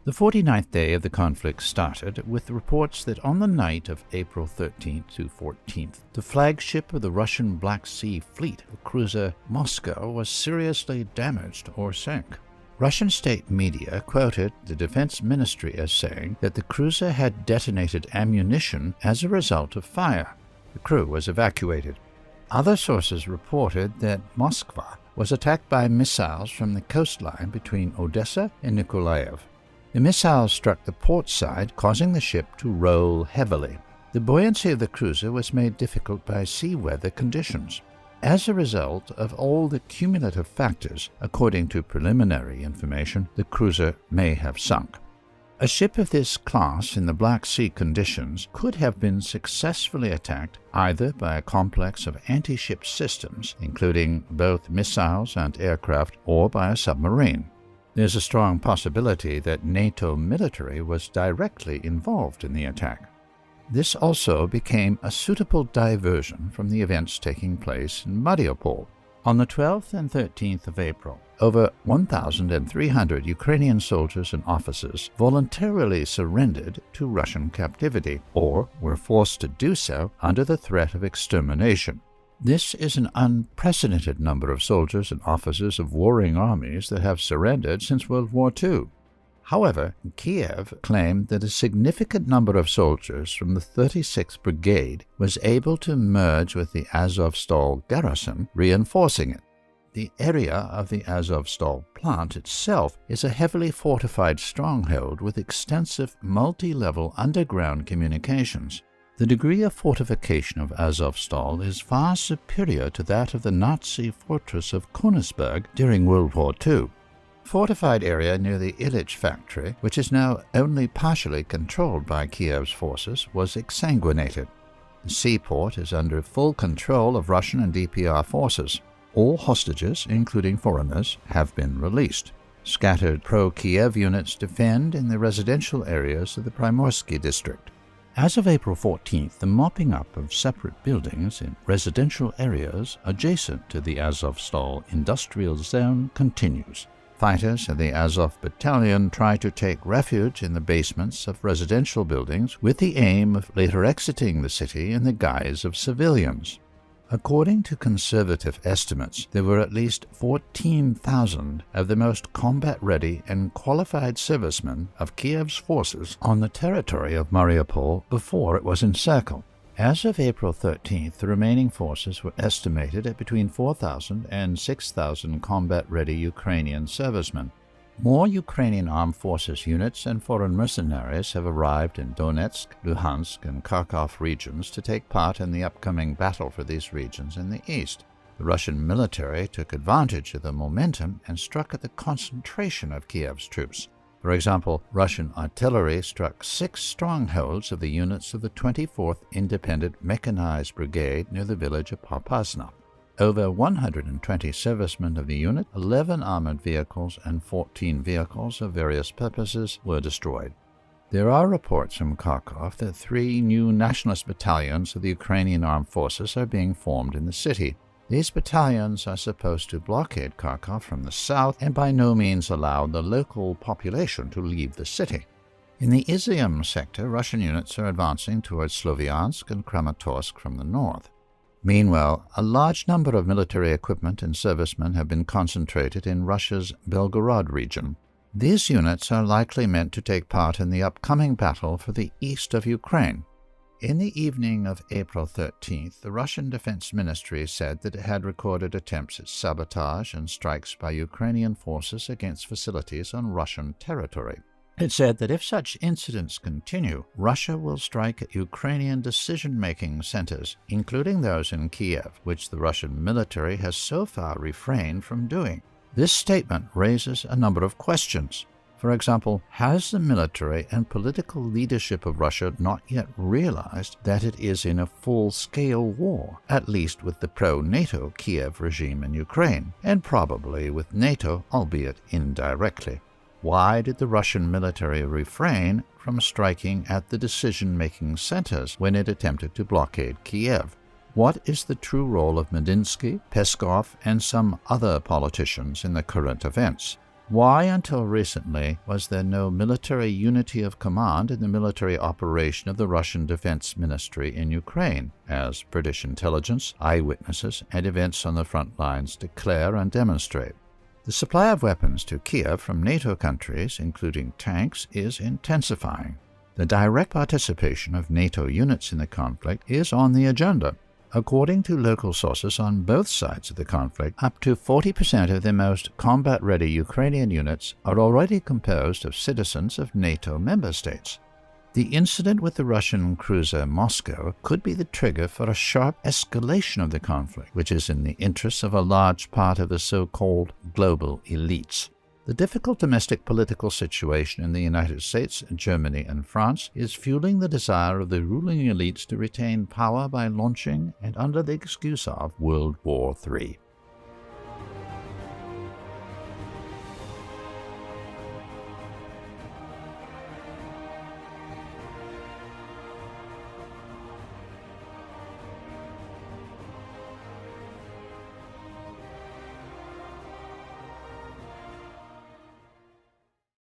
The 49th day of the conflict started with reports that on the night of April 13th to 14th, the flagship of the Russian Black Sea Fleet, the cruiser Moscow, was seriously damaged or sank. Russian state media quoted the Defense Ministry as saying that the cruiser had detonated ammunition as a result of fire. The crew was evacuated. Other sources reported that Moskva was attacked by missiles from the coastline between Odessa and Nikolaev. The missiles struck the port side, causing the ship to roll heavily. The buoyancy of the cruiser was made difficult by sea weather conditions. As a result of all the cumulative factors, according to preliminary information, the cruiser may have sunk. A ship of this class in the Black Sea conditions could have been successfully attacked either by a complex of anti-ship systems, including both missiles and aircraft, or by a submarine. There's a strong possibility that NATO military was directly involved in the attack. This also became a suitable diversion from the events taking place in Mariupol. On the 12th and 13th of April, over 1,300 Ukrainian soldiers and officers voluntarily surrendered to Russian captivity, or were forced to do so under the threat of extermination. This is an unprecedented number of soldiers and officers of warring armies that have surrendered since World War II. However, Kiev claimed that a significant number of soldiers from the 36th Brigade was able to merge with the Azovstal garrison, reinforcing it. The area of the Azovstal plant itself is a heavily fortified stronghold with extensive multi-level underground communications. The degree of fortification of Azovstal is far superior to that of the Nazi fortress of Königsberg during World War II. Fortified area near the Ilich factory, which is now only partially controlled by Kiev's forces, was exsanguinated. The seaport is under full control of Russian and DPR forces. All hostages, including foreigners, have been released. Scattered pro-Kiev units defend in the residential areas of the Primorsky district. As of April 14th, the mopping up of separate buildings in residential areas adjacent to the Azovstal industrial zone continues. Fighters of the Azov Battalion try to take refuge in the basements of residential buildings with the aim of later exiting the city in the guise of civilians. According to conservative estimates, there were at least 14,000 of the most combat-ready and qualified servicemen of Kiev's forces on the territory of Mariupol before it was encircled. As of April 13th, the remaining forces were estimated at between 4,000 and 6,000 combat-ready Ukrainian servicemen. More Ukrainian armed forces units and foreign mercenaries have arrived in Donetsk, Luhansk, and Kharkov regions to take part in the upcoming battle for these regions in the east. The Russian military took advantage of the momentum and struck at the concentration of Kiev's troops. For example, Russian artillery struck 6 strongholds of the units of the 24th Independent Mechanized Brigade near the village of Popasna. Over 120 servicemen of the unit, 11 armored vehicles, and 14 vehicles of various purposes were destroyed. There are reports from Kharkov that 3 new nationalist battalions of the Ukrainian armed forces are being formed in the city. These battalions are supposed to blockade Kharkov from the south and by no means allow the local population to leave the city. In the Izium sector, Russian units are advancing towards Sloviansk and Kramatorsk from the north. Meanwhile, a large number of military equipment and servicemen have been concentrated in Russia's Belgorod region. These units are likely meant to take part in the upcoming battle for the east of Ukraine. In the evening of April 13th, the Russian Defense Ministry said that it had recorded attempts at sabotage and strikes by Ukrainian forces against facilities on Russian territory. It said that if such incidents continue, Russia will strike at Ukrainian decision-making centers, including those in Kiev, which the Russian military has so far refrained from doing. This statement raises a number of questions. For example, has the military and political leadership of Russia not yet realized that it is in a full-scale war, at least with the pro-NATO Kiev regime in Ukraine, and probably with NATO, albeit indirectly? Why did the Russian military refrain from striking at the decision-making centers when it attempted to blockade Kiev? What is the true role of Medinsky, Peskov, and some other politicians in the current events? Why, until recently, was there no military unity of command in the military operation of the Russian Defense Ministry in Ukraine, as British intelligence, eyewitnesses, and events on the front lines declare and demonstrate? The supply of weapons to Kiev from NATO countries, including tanks, is intensifying. The direct participation of NATO units in the conflict is on the agenda. According to local sources on both sides of the conflict, up to 40% of the most combat-ready Ukrainian units are already composed of citizens of NATO member states. The incident with the Russian cruiser Moscow could be the trigger for a sharp escalation of the conflict, which is in the interests of a large part of the so-called global elites. The difficult domestic political situation in the United States, Germany, and France is fueling the desire of the ruling elites to retain power by launching and under the excuse of World War III.